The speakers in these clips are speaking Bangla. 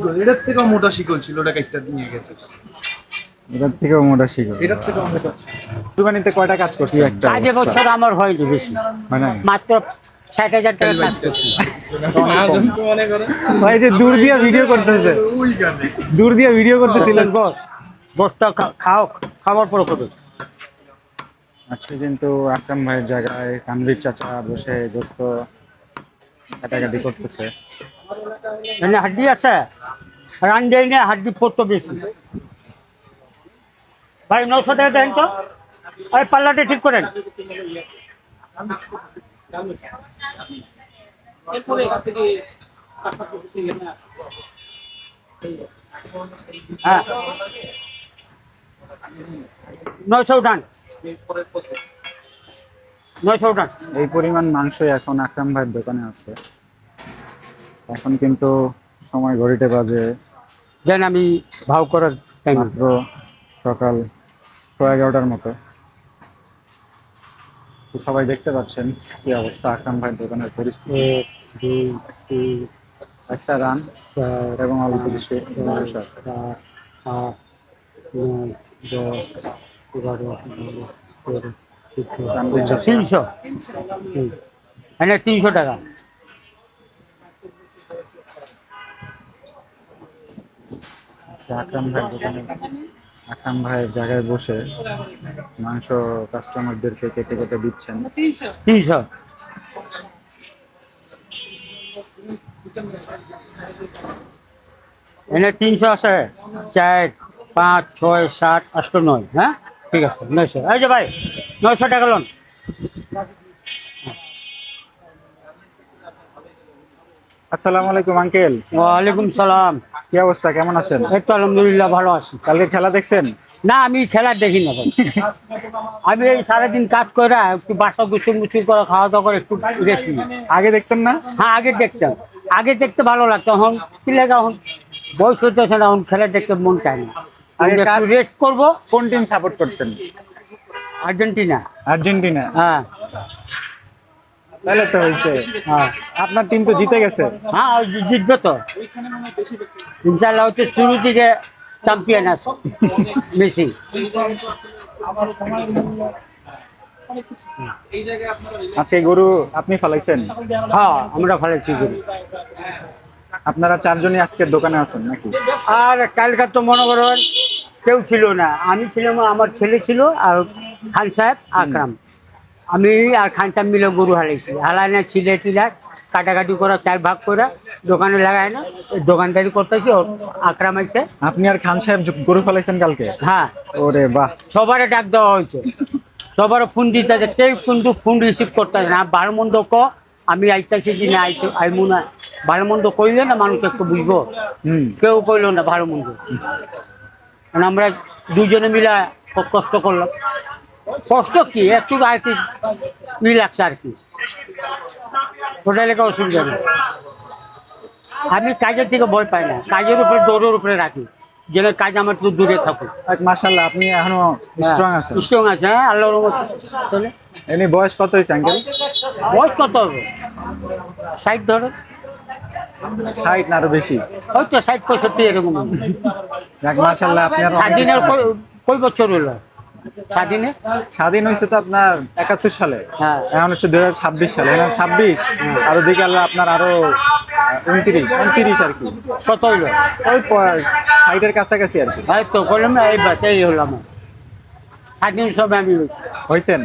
শিকল, এটার থেকেও মোটা শিকল ছিল, ওটা একটা নিয়ে গেছে। এটার থেকেও মোটা শিকল। এটার থেকেও মোটা। কুরবানিতে কয়টা কাজ করছি একটা কাজে বছর আমার হয়নি বেশি, হয় না? মাত্র 60,000 টাকা কাজ করছি। না জানতো মনে করেন। ভাই যে দূর দিয়ে ভিডিও করতেছে, ওই গানে। দূর দিয়ে ভিডিও করতেছিলেন। বস বসটা খাও, খাবার পরে করবে। আজকে কিন্তু আকরাম ভাইয়ের জায়গায় কামরুল চাচা বসে দোস্ত কাটাকাটি করতেছে। এখানে হাড্ডি আছে, রান্ডে নিয়ে হাড্ডি পড়তো বেশি। ভাই 900 টাকা দেন তো, ওই পাল্লাটা ঠিক করেন। হ্যাঁ 900 উঠান, 900 উঠান। এই পরিমাণ মাংসই এখন আকরাম ভাইয়ের দোকানে আছে। এখন কিন্তু সময় ঘড়িতে বাজে দেন আমি ভাও করার টাইম। মাত্র সকাল 11:30টার মতো। তো সবাই দেখতে পাচ্ছেন কি অবস্থা আকরাম ভাইয়ের দোকানের পরিস্থিতি। 1 2 3 একটা রান 4 এবং অল্প কিছু মাংস আছে। 8 9 10 11 12 কামরুল চাচা 300। এনে 300 টাকা। আকরাম ভাইয়ের দোকানে আকরাম ভাইয়ের জায়গায় বসে মাংস কাস্টমারদেরকে কেটে কেটে দিচ্ছেন। 300। এনে 300 আছে, 4 5 6 7 8 9। হ্যাঁ ঠিক আছে 900। এই যে ভাই 900 টাকা লোন। আসসালামু আলাইকুম আঙ্কেল। ওয়ালাইকুম সালাম। কি অবস্থা, কেমন আছেন? এই তো আলহামদুলিল্লাহ ভালো আছি। কালকে খেলা দেখছেন? না আমি খেলা দেখি না ভাই। আমি এই সারাদিন কাজ করে একটু বাসা গুছু মুছু করে খাওয়া দাওয়া করে একটু রেস্ট নিই। আগে দেখতেন না? হ্যাঁ আগে দেখতাম, আগে দেখতে ভালো লাগতো। এখন কি লাগে, এখন বয়স হইতেছে না, এখন খেলা দেখতে মন চায় না। আগে আমি একটু রেস্ট করবো। কোন টিম সাপোর্ট করতেন? আর্জেন্টিনা। আর্জেন্টিনা? হ্যাঁ তাহলে তো হয়েছে। হ্যাঁ আপনার টিম তো জিতে গেছে। হ্যাঁ ওই জিতবে তো ইনশাল্লাহ। হচ্ছে শুরু থেকে চ্যাম্পিয়ন আছে মেসি। আজকে গরু আপনি ফলাইছেন? হ্যাঁ আমরা ফেলেছি গরু। আপনারা চারজনই আজকের দোকানে আছেন নাকি? আর কালকার তো মনে করেন কেউ ছিল না, আমি ছিলাম, আমার ছেলে ছিল আর খান সাহেব আকরাম। আমি আর খান সাহেব মিলে গরু হারাইছি, হালাই না ছিলে টিলা কাটাকাটি করা 4 ভাগ করে দোকানে লাগায় না, দোকানদারি করতেছি। আকরাম আইছে। আপনি আর খান সাহেব গরু ফলাইছেন কালকে? হ্যাঁ ওরে বাহ। সবারে ডাক দেওয়া হয়েছে, সবারও ফোন দিতে, কেউ কিন্তু ফোন রিসিভ করতে না। ভালো মন্দ আমি আইতেছি কি না আইমু না, ভালো মন্দ কইলে না মানুষ একটু বুঝবো। কেউ কইলো না ভালো মন্দ। আমরা দুজনে মিলে খুব কষ্ট করলাম। কষ্ট কি একটু আর কি লাগছে আর কি, ওটা লেখা অসুবিধা নেই। আমি কাজের থেকে ভয় পাই না, কাজের উপরে দৌড়ের উপরে রাখি, যেন কাজ আমার একটু দূরে থাকুক। মাশাআল্লাহ, আপনি এখনো স্ট্রং আছেন। স্ট্রং আছে, হ্যাঁ আল্লাহর রহমতে চলে। এমনি বয়স কত হয়েছে আঙ্কেল? বয়স কত হবে, 60 ধরে। 60 না আরো বেশি? হয়তো 60 65 এরকম। যাক মাশাআল্লাহ, আপনি আর স্বাধীনের কই বছর হলো স্বাধীনে? স্বাধীন হয়েছে তো আপনার 71 সালে। হ্যাঁ এখন হচ্ছে 2026 সালে। এখন 26 আর ওদিকে আল্লাহ আপনার আরো 29 আর কি। কত হইলো? ওই 60-এর কাছাকাছি আর কি। হয়তো বললাম না, এই বাচ্চাই হলাম স্বাধীন সব আমি হয়েছেন।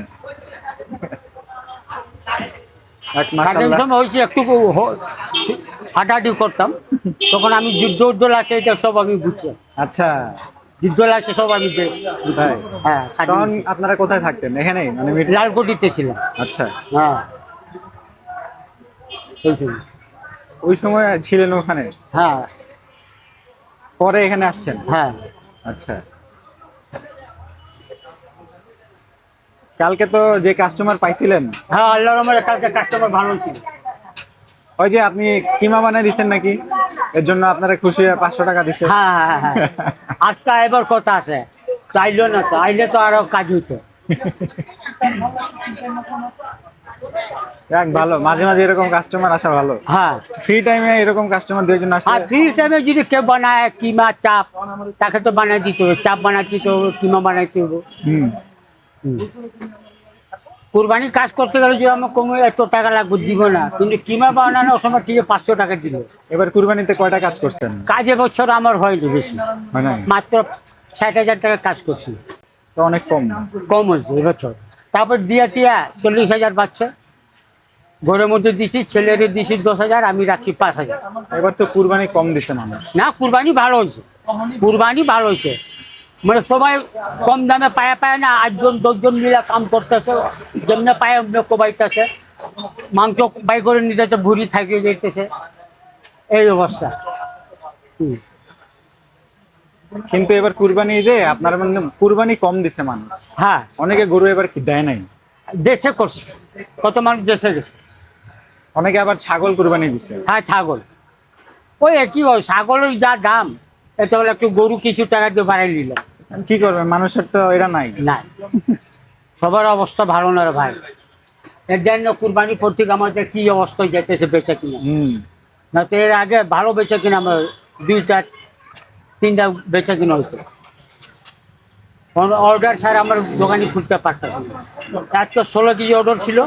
যাক স্বাধীন মাশাআল্লাহ। সময় হয়েছে একটু হাঁটাহাঁটি করতাম, তখন আমি যুদ্ধ লাগছে, এটা সব আমি বুঝছি। আচ্ছা যুদ্ধ লাগছে সব আমি তাই? হ্যাঁ তখন আপনারা কোথায় থাকতেন? এখানেই মানে লালকুটিতে ছিলাম। আচ্ছা, হ্যাঁ ওইখানে। ওই সময় ছিলেন ওখানে, হ্যাঁ পরে এখানে আসছেন? হ্যাঁ আচ্ছা। কালকে তো যে কাস্টমার পাইছিলেন, হ্যাঁ আল্লাহর রহমতে কালকে কাস্টমার ভালো ছিল। ওই যে আপনি কিমা বানিয়ে দিচ্ছেন নাকি, এর জন্য আপনারা খুশি হয়ে 500 টাকা দিচ্ছেন? হ্যাঁ হ্যাঁ হ্যাঁ আজকে এবার কথা আছে, চাইলো না তো, আইলে তো আরো কাজ হইতো। যাক ভালো, মাঝে মাঝে এরকম কাস্টমার আসা ভালো। হ্যাঁ ফ্রি টাইমে এরকম কাস্টমার দুইজন আর আসলে। ফ্রি টাইমে যদি কেউ বানায় কিমা চাপ, তাকে তো বানাই দিতে হবে, চাপ বানাই দিতে হবে, কিমা বানাইতে হবে। হুম। কুরবানির কাজ করতে গেলে যে আমার কোনো এত টাকা লাগবে দিব না, কিন্তু কিমা বানানোর সময় ঠিক 500 টাকা দিল। এবার কুরবানিতে কয়টা কাজ করছেন? কাজে বছর আমার হয়নি বেশি, হয় নাই? মাত্র 60,000 টাকা কাজ করছি। তো অনেক কম। কম হয়েছে এবছর। তারপর দিয়া টিয়া 40,000 পাচ্ছে, ঘরের মধ্যে দিছি, ছেলের দিছি 10,000, আমি রাখছি 5,000। এবার তো কুরবানি কম দিছে মানুষ। না কুরবানি ভালো হয়েছে, কুরবানি ভালো হয়েছে, মানে সবাই কম দামে পায়া পায় না, 8জন 10জন মিলে কাম করতেছে, যেমনি পায় অমনি কোবাইতেছে, মাংস বাই করে নিতেছে, ভুড়ি থাকিয়ে যেতেছে, এই অবস্থা। কিন্তু এবার কুরবানি যে আপনার মানে কুরবানি কম দিছে মানুষ, হ্যাঁ অনেকে গরু এবার কি দেয় নাই, দেশে করছে, কত মানুষ দেশে গেছে। অনেকে আবার ছাগল কুরবানি দিছে। হ্যাঁ ছাগল ওই একই হয়, ছাগলের যা দাম, এটা বলে একটু গরু কিছু টাকা দিয়ে বাড়াই নিল। কি করবে, মানুষের তো এরা নাই। না সবার অবস্থা ভালো না রে ভাই, এর জন্য কুরবানি প্রতীক আমাদের কি অবস্থায় যেতেছে বেচা কিনা। না তো এর আগে ভালো বেচা কিনা, আমার 2টা 3টা বেচা কিনা হইতো, অর্ডার ছাড়া আমার দোকানে খুলতে পারতাম না। আজকে 16 কেজি অর্ডার ছিল,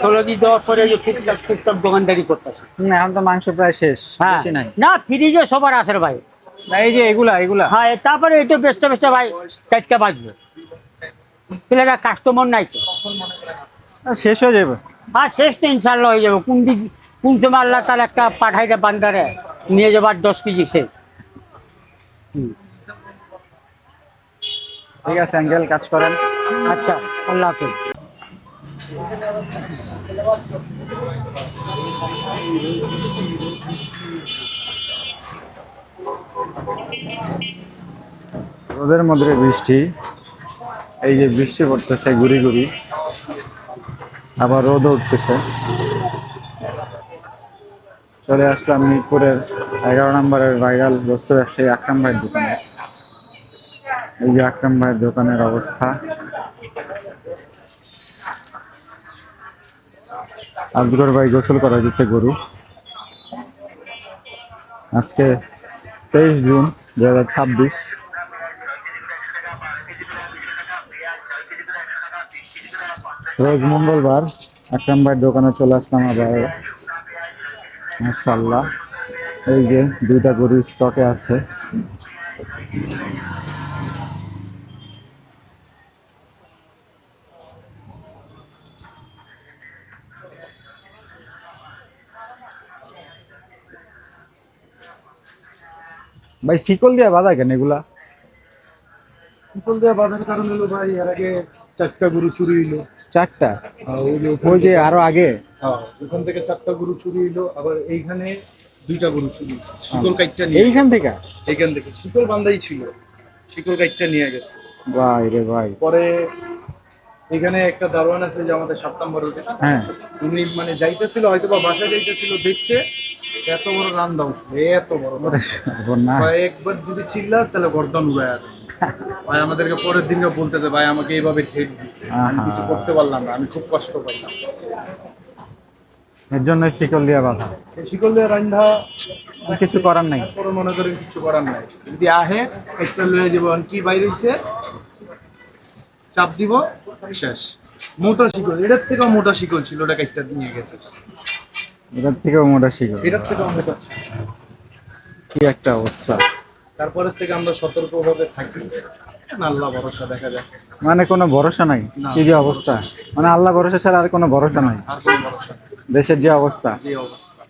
16 কেজি দেওয়ার পরে যে টুকটাক টুকটাক দোকানদারি করতেছে। এখন তো মাংস প্রায় শেষ, হ্যাঁ বেশি নাই। না ফ্রিজে সবার আছে রে ভাই। না এই যে এগুলা এগুলা হ্যাঁ তারপরে এটা বেচতে বেচতে ভাই 4টা বাজবে, ছেলেরা কাস্টমার নাই তো। শেষ হয়ে যাবে। হ্যাঁ শেষ তো ইনশাল্লাহ হয়ে যাবে, কোন সময় আল্লাহ তার একটা পাঠাইটা বান্দারে নিয়ে যাবার 10 কেজি শেষ। ঠিক আছে আঙ্কেল, কাজ করেন। আচ্ছা আল্লাহ হাফেজ। রোদের মধ্যে বৃষ্টি, এই যে বৃষ্টি পড়তেছে গুড়ি গুড়ি, আবার রোদ উঠতেছে। চলে আসলাম মিরপুরের 11 নম্বরের ভাইরাল বস্ত্র ব্যবসায়ী আকরাম ভাইয়ের দোকানে। এই যে আকরাম ভাইয়ের দোকানের অবস্থা। আজগর ভাই গোসল করা দিচ্ছে গরু। আজকে 23 জুন 2026, রোজ মঙ্গলবার। আকরাম ভাইয়ের দোকানে চলে আসলাম আবার। মাশাআল্লাহ, এই যে 2টা গরু স্টকে আছে। ভাই শিকল দিয়ে বাঁধা কেন এগুলা? শিকল দেওয়া বাঁধার কারণ হলো ভাই, এর আগে 4টা গরু চুরি হইলো। 4টা? ওই ওই যে আরো আগে। ওখান থেকে 4টা গরু চুরি হইলো, আবার এইখানে 2টা গরু চুরি হয়েছে। শিকল কাইটটা নিয়ে এইখান থেকে? এইখান থেকে শিকল বান্ধাই ছিল, শিকল কাইটটা নিয়ে গেছে। ভাই রে ভাই। পরে এখানে একটা দারোয়ান আছে যে আমাদের 7 নম্বর রোডে, হ্যাঁ। উনি মানে যাইতেছিল, হয়তো বা বাসায় যাইতেছিল, দেখছে এত বড় রান্দা উঠছে, এত বড় ভাই, একবার যদি চিল্লাস তাহলে গর্দন উড়ায় দেয়। ভাই আমাদেরকে পরের দিনকে বলতেছে, ভাই আমাকে এইভাবে ঠেট দিচ্ছে, আমি কিছু করতে পারলাম না, আমি খুব কষ্ট পাইলাম। এর জন্য শিকল দিয়ে বাঁধা। সেই শিকল দিয়ে রান্ধা কিছু করার নাই। পরে মনে করেন কিছু করার নাই, যদি আহে একটা লয়ে যাবো, কি বাইরে হইছে চাপ দিব, শেষ। মোটা শিকল, এটার থেকেও মোটা শিকল ছিল, ওটা একটা নিয়ে গেছে। এটার থেকেও মোটা শিকল? এটার থেকেও মোটা। কি একটা অবস্থা। তারপরের থেকে আমরা সতর্কভাবে থাকি, আল্লাহ ভরসা, দেখা যায়। মানে কোনো ভরসা নাই? না। কি যে অবস্থা, মানে আল্লাহ ভরসা ছাড়া আর কোনো ভরসা নাই। আর কোনো ভরসা নেই। দেশের যে অবস্থা, যে অবস্থা,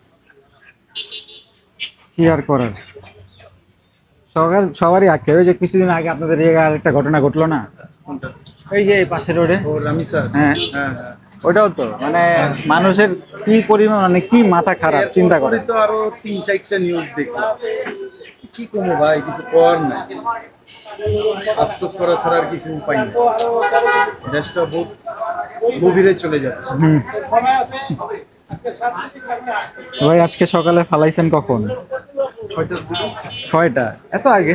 কি আর করার। সবারই আগে, ওই যে কিছুদিন আগে আপনাদের জায়গায় আরেকটা ঘটনা ঘটলো না, কোনটা? এই যে পাশের রোডে। ও রামি স্যার, হ্যাঁ হ্যাঁ হ্যাঁ। ওটাও তো মানে মানুষের কি পরিমাণ, মানে কি মাথা খারাপ, চিন্তা করে। এরপরে তো আরো 3-4টা নিউজ দেখলাম, কি কমো ভাই, কিছু করার নাই, আফসোস করা ছাড়া আর কিছু উপায় নেই। দেশটা বহু গভীরে চলে যাচ্ছে। ভাই আজকে সকালে ফালাইছেন কখন? 6টার দিকে। 6টা? এত আগে?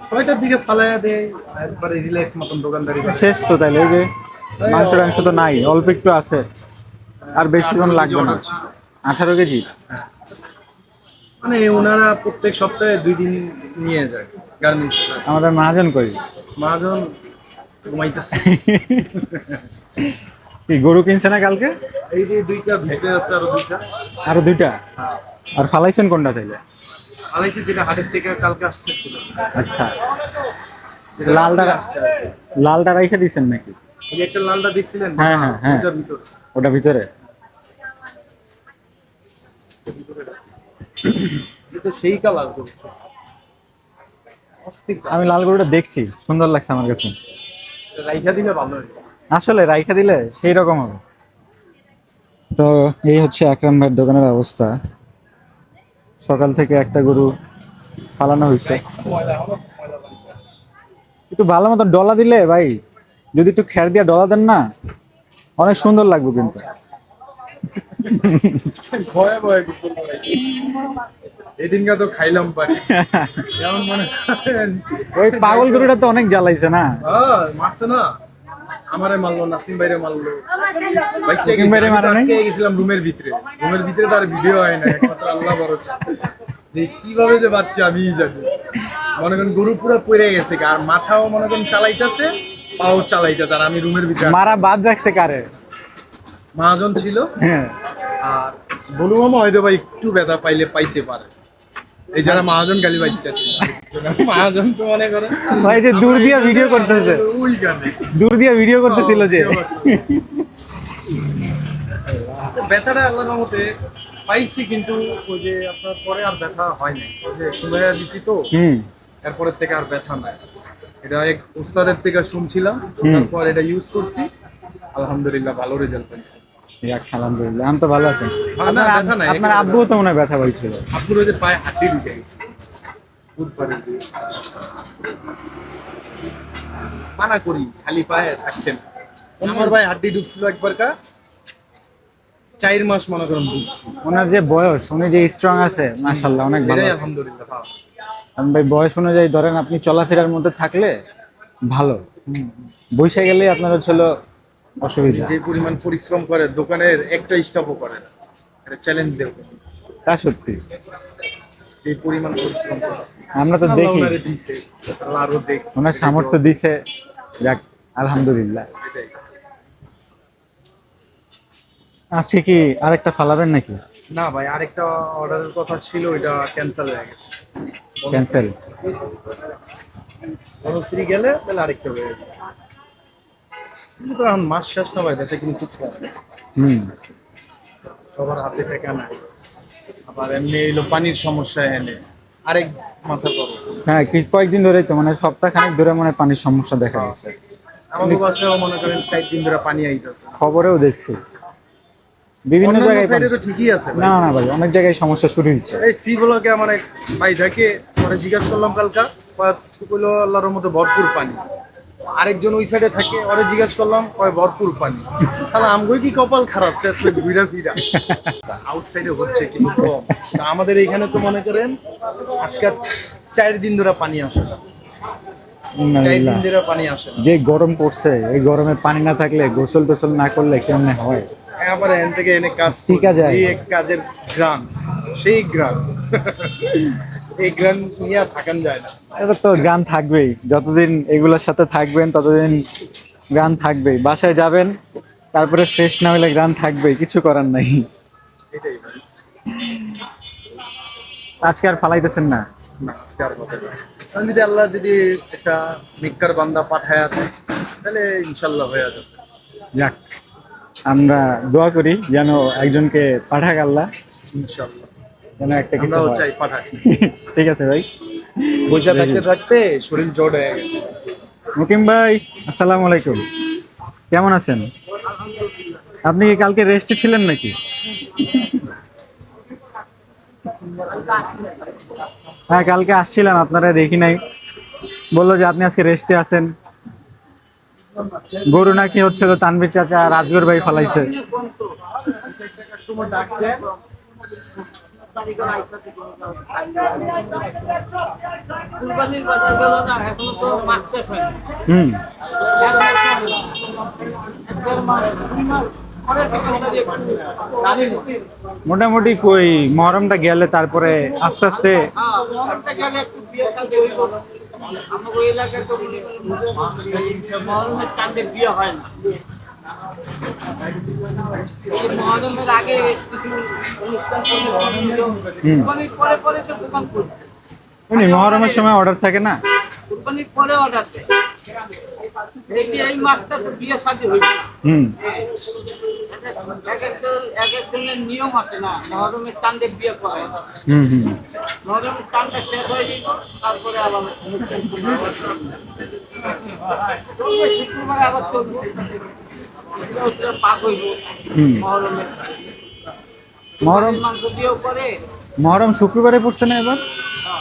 6টার দিকে ফালাইয়া দেয়, একবারে রিল্যাক্স মতন দোকানদারি করে। শেষ তো তাইলে? এই যে মাংস টাংস তো নাই, অল্প একটু আছে। আর বেশিক্ষণ লাগবে না। 18 কেজি। মানে ওনারা প্রত্যেক সপ্তাহে 2 দিন নিয়ে যায় গার্মেন্টস। আমাদের মহাজন করি মহাজন ঘুমাইতেছে। কি গরু কিনছে না কালকে? এই যে 2টা ভেটে আছে, আরো 2টা। আর ফালাইছেন কোনটা থেকে? আলাইছি যেটা হাটের থেকে কালকে আসছে ছিল। আচ্ছা, লালটা রাইখে দিয়েছেন নাকি? এই যে একটা লালটা দেখছিলেন? হ্যাঁ হ্যাঁ হ্যাঁ, ওটার ভিতরে। ওটা ভিতরে। এটা সেই কালার গরু। অস্থির কালার। আমি লাল গরুটা দেখছি, সুন্দর লাগছে আমার কাছে। রাইখা দিলে ভালো হয়। আসলে রাইখা দিলে সেই রকম হবে। তো এই হচ্ছে আকরাম ভাইয়ের দোকানের অবস্থা। সকাল থেকে একটা গরু ফালানো হয়েছে। একটু ভালো মতো ডলা দিলে ভাই, যদি একটু খের দিয়ে ডলা দেন না, অনেক সুন্দর লাগবে কিন্তু। ভয়ে ভয়ে গোসল করাই। এদিনকে তো খাইলাম পারি। যেমন মনে করেন ওই পাগল গরুটা তো অনেক জ্বালাইছে না। মারছে না, আমারে মারলো, নাসিম ভাইরে মারলো, বাচ্চা নাসিম ভাইরে মারে নাই? গেছিলাম রুমের ভিতরে তো আর ভিডিও হয় না, একমাত্র আল্লাহ ভরসা। যে কিভাবে যে বাচ্চা আমি জানি। মনে করেন গরু পুরো পড়ে গেছে, আর মাথাও মনে করেন চালাইতেছে, পাও চালাইতেছে, আর আমি রুমের ভিতরে। মারা বাদ রাখছে কারে? মহাজন ছিল। হ্যাঁ, আর বলু মামা হয়তো বা একটু ব্যথা পাইতে পারে, এই যারা মহাজন গালি বাচ্চা ছিল। মহাজন তো মনে করে ভাই যে দূর দিয়ে ভিডিও করতেছে, ওই গানে দূর দিয়ে ভিডিও করতেছিল যে। ব্যথাটা আল্লাহর রহমতে পাইছি, কিন্তু ওই যে আপনার পরে আর ব্যথা হয় নাই। ওই যে সুমাইয়া দিছি তো, এরপরের থেকে আর ব্যথা নাই। এটা এক উস্তাদের থেকে শুনছিলাম, তারপর এটা ইউজ করছি, আলহামদুলিল্লাহ ভালো রেজাল্ট পাইছি। আলহামদুলিল্লাহ, আমি তো ভালো আছি। না, ব্যথা নাই। আপনার আব্বু তো মনে হয় ব্যথা পাইছিল। আপুর ওই যে পায়ে হাড্ডি ঢুকে গেছে, বুধবারে মানা করি খালি পায়ে থাকতেন। আমার ভাই হাড্ডি ঢুকছিল একবার, 4 মাস মনে করেন ঢুকছি। ওনার যে বয়স, উনি যে স্ট্রং আছে, মাশাআল্লাহ অনেক ভালো আছে। আলহামদুলিল্লাহ ভালো। ভাই বয়স অনুযায়ী ধরেন আপনি চলাফেরার মধ্যে থাকলে ভালো, বসে গেলে আপনার হচ্ছিল অসুবিধা। যে পরিমাণ পরিশ্রম করে, দোকানের একটা স্টাফও করে না, এটা চ্যালেঞ্জ দেব। তা সত্যি, যে পরিমাণ পরিশ্রম করে আমরা তো আল্লাহ দেখি ওনারে দিছে, আল্লাহ আরো দেখ, ওনার সামর্থ্য দিছে, যাক আলহামদুলিল্লাহ। এটাই। আজকে কি আরেকটা ফালাবেন নাকি? না ভাই, আরেকটা অর্ডারের কথা ছিল, এটা ক্যান্সেল হয়ে গেছে। ক্যান্সেল? বনশ্রী গেলে তাহলে আরেকটা হয়ে যাবে। কিন্তু এখন মাস শেষ না ভাই, দেশে কিন্তু খুব কম। সবার হাতে টাকা নাই, আবার এমনি এলো পানির সমস্যা, এনে আরেক মাথা করো। হ্যাঁ, কয়েকদিন ধরেই তো মানে সপ্তাহখানেক ধরে মানে পানির সমস্যা দেখা গেছে। আমাদের বাসায়ও মনে করেন 4 দিন ধরে পানি আইতেছে। খবরেও দেখছি বিভিন্ন জায়গায়। সাইডে তো ঠিকই আছে ভাই। না না ভাই, অনেক জায়গায় সমস্যা শুরু হয়েছে। এই সি ব্লকে আমার এক ভাই যাকে পরে জিজ্ঞাসা করলাম কালকা, কইলো আল্লাহর মতো ভরপুর পানি। আরেকজন ওই সাইডে থাকে, ওরে জিজ্ঞাসা করলাম, কয় ভরপুর পানি। তাহলে আমগো কি কপাল খারাপ, চেষ্টা ঘুরা ফিরা। আউটসাইডে হচ্ছে কিন্তু কম। আমাদের এখানে তো মনে করেন আজকে 4 দিন ধরে পানি আসে না। 4 দিন ধরে পানি আসে না। যে গরম পড়ছে, এই গরমে পানি না থাকলে গোসল টোসল না করলে কেমনে হয়? আবার এখান থেকে এনে কাজ ঠিক আছে, এই এক কাজের গ্রাম, সেই গ্রাম। এই গ্রাম নিয়ে থাকান যায় না। এটা তো গান থাকবেই, যতদিন এগুলোর সাথে থাকবেন ততদিন গান থাকবেই। বাসায় যাবেন, তারপরে ফ্রেশ না হলে গান থাকবেই, কিছু করার নাই। এটাই ভাই। আজকে আর ফালাইতেছেন না? না, আজকে আর কথা না। কারণ যদি আল্লাহ যদি একটা নিকার বান্দা পাঠায় আছে, তাহলে ইনশাল্লাহ হয়ে যাবে। যাক, আমরা দোয়া করি যেন একজনকে পাঠাক আল্লাহ, ইনশাল্লাহ যেন একটা কিছু আমরাও হয়। চাই পাঠাই। ঠিক আছে ভাই, বৈশা থাকতে থাকতে শরীর জড় হয়ে গেছে। মুকিম ভাই, আসসালামু আলাইকুম, কেমন আছেন? আপনি কি কালকে রেস্টে ছিলেন নাকি? হ্যাঁ, কালকে আসছিলাম, আপনারা দেখি নাই, বললো যে আপনি আজকে রেস্টে আছেন। গরু নাকি হচ্ছিল তানভীর চাচা আর রাজগর ভাই ফলাইছে। মোটামুটি কই মহরমটা গেলে তারপরে আস্তে আস্তে আমাদের এলাকায় তো মহরমের চাঁদে বিয়ে হয় না। এই মহরমের আগে কিছু অনুষ্ঠান পরে পরে তো দোকান করছে। এমনি মহরমের সময় অর্ডার থাকে না? কুরবানির পরে অর্ডার দেয়। এই মাসটা তো বিয়ে শাদী হইবে না। এক একজনের নিয়ম আছে না, মহরমের চাঁদে বিয়ে করে না। মহরমের চাঁদটা শেষ হয়ে যেত, তারপরে আবার শুক্রবার আবার চলবো, পাক হইব মহরমের। মহরম মাংস দিয়েও করে। মহরম শুক্রবারে পড়ছে না এবার?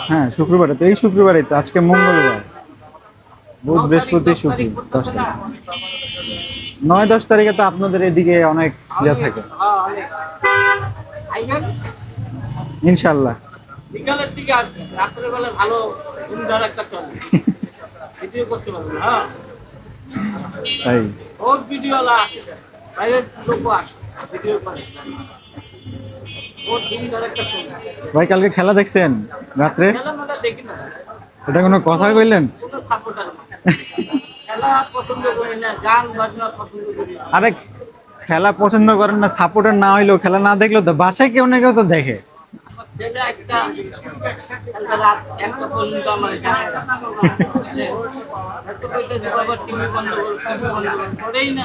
হ্যাঁ শুক্রবারে, তো এই শুক্রবারে তো, আজকে মঙ্গলবার, বুধ বৃহস্পতি শুক্র, 10 তারিখ। 9-10 তারিখে তো আপনাদের এদিকে অনেক ইয়ে থাকে ইনশাল্লাহ। বিকালের দিকে আসবে, রাত্রের বেলা ভালো সুন্দর একটা চলে ভিডিও করতে পারবে। হ্যাঁ তাই বহুত ভিডিওলা আছে, বাইরের লোক আসে ভিডিও করে, বহুত সুন্দর একটা চলে। ভাই কালকে খেলা দেখছেন রাত্রে? খেলা মেলা দেখি না, এটা কোনো কথা কইলেন? কোনো সাপোর্টার না, খেলা পছন্দ করি না, গান বাজনা পছন্দ করি না। আরে খেলা পছন্দ করেন না, সাপোর্টার না হইলেও খেলা না দেখলেও তো বাসায় কেউ না কেউ তো দেখে। আমার ছেলে একটা রাত একটা পর্যন্ত আমার বাবা টিভি বন্ধ করেই না,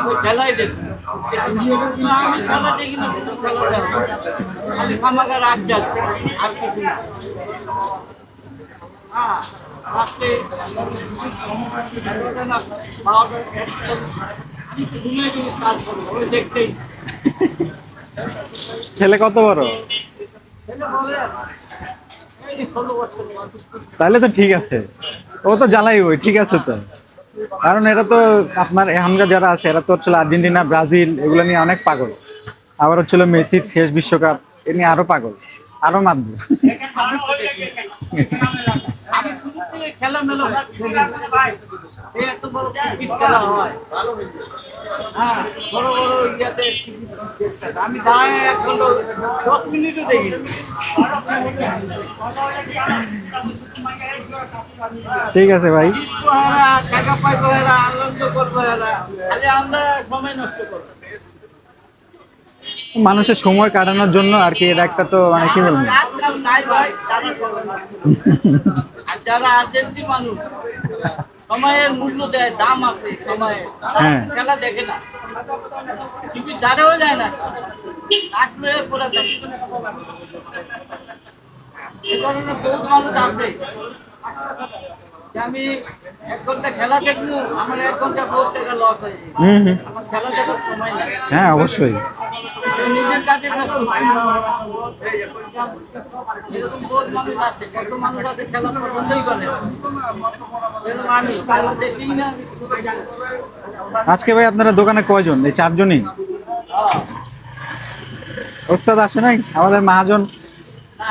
ওই খেলাই দেখি। আমি খেলা দেখি না, কোনো খেলা দেখি না। খালি খামাখা রাত যাচ্ছে আর কিছু না। হ্যাঁ রাত্রে 11টা না 12টা, 1টা আমি ঘুমিয়ে গেলে কাজ করবো, ওই দেখতেই। ছেলে কত বড়? ছেলে বলে এই 16 বছর বয়স। তাহলে তো ঠিক আছে, ও তো জ্বালাই ওই ঠিক আছে তো। কারণ এটা তো আপনার এখনকার যারা আছে এরা তো হচ্ছিল আর্জেন্টিনা ব্রাজিল এগুলো নিয়ে অনেক পাগল, আবার হচ্ছিল মেসির শেষ বিশ্বকাপ এ নিয়ে আরো পাগল, আরো মাতব। আমি শুরু থেকে খেলা মেলা এই এত বড় ক্রিকেট খেলা হয়, হ্যাঁ বড় বড় ইয়াতে আমি দাঁড়ায় 1 ঘন্টা 10 মিনিটও দেখি। ঠিক আছে ভাই, টাকা পাইবো এরা, আনন্দ করবো এরা, খালি আমরা সময় নষ্ট করবো। মানুষের সময় কাটানোর জন্য আর কি, এটা একটা তো মানে কি বলবো। আজকাল নাই ভাই, তারা সময় নষ্ট করে। আর যারা আর্জেন্টিন মানুষ সময়ের মূল্য দেয়, দাম আছে সময়ের, হ্যাঁ। খেলা দেখে না, টিভি ধারেও যায় না, আসলে পড়ে যায়। এই ধরনের বহুত মানুষ আছে যে আমি 1 ঘন্টা খেলা দেখবো, আমার 1 ঘন্টা বহুত টাকা লস হয়ে যায়। আমার খেলা দেখার সময় নেই। হ্যাঁ অবশ্যই। নিজের কাজে ব্যস্ত। এরকম বহুত মানুষ আছে, কত মানুষ আছে খেলা পছন্দই করে না। এরকম আমি খেলা দেখি না। আজকে ভাই আপনারা দোকানে কয়জন? এই 4 জনই? ওস্তাদ আসে নাই? আমাদের মহাজন না,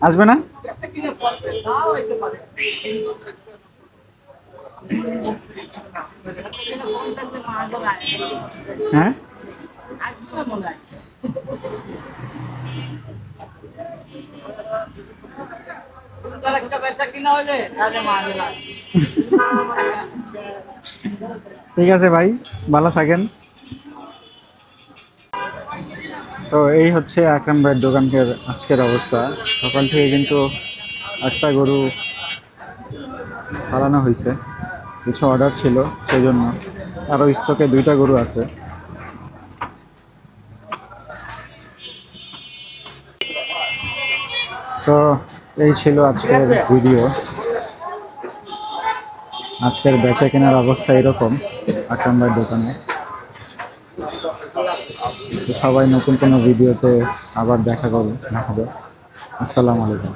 আসবে না? একটা কিনে পড়বে, নাও হইতে পারে। একটা কিনে পড়বে, মহাজন আসবে। হ্যাঁ আসবে মনে হয়। সুন্দর একটা বেচা কিনা হলে তাহলে মহাজন আসবে। ঠিক আছে ভাই, ভালো থাকেন। তো এই হচ্ছে আকরাম ভাইয়ের দোকানকের আজকের অবস্থা। সকাল থেকে কিন্তু একটা গরু চালানো হয়েছে, কিছু অর্ডার ছিল সেই জন্য, আরও স্টকে 2টা গরু আছে। তো এই ছিল আজকের ভিডিও। আজকের বেচা কেনার অবস্থা এরকম আকরাম ভাইয়ের দোকানে। তো সবাই নতুন কোনো ভিডিওতে আবার দেখা হবে। আসসালামু আলাইকুম।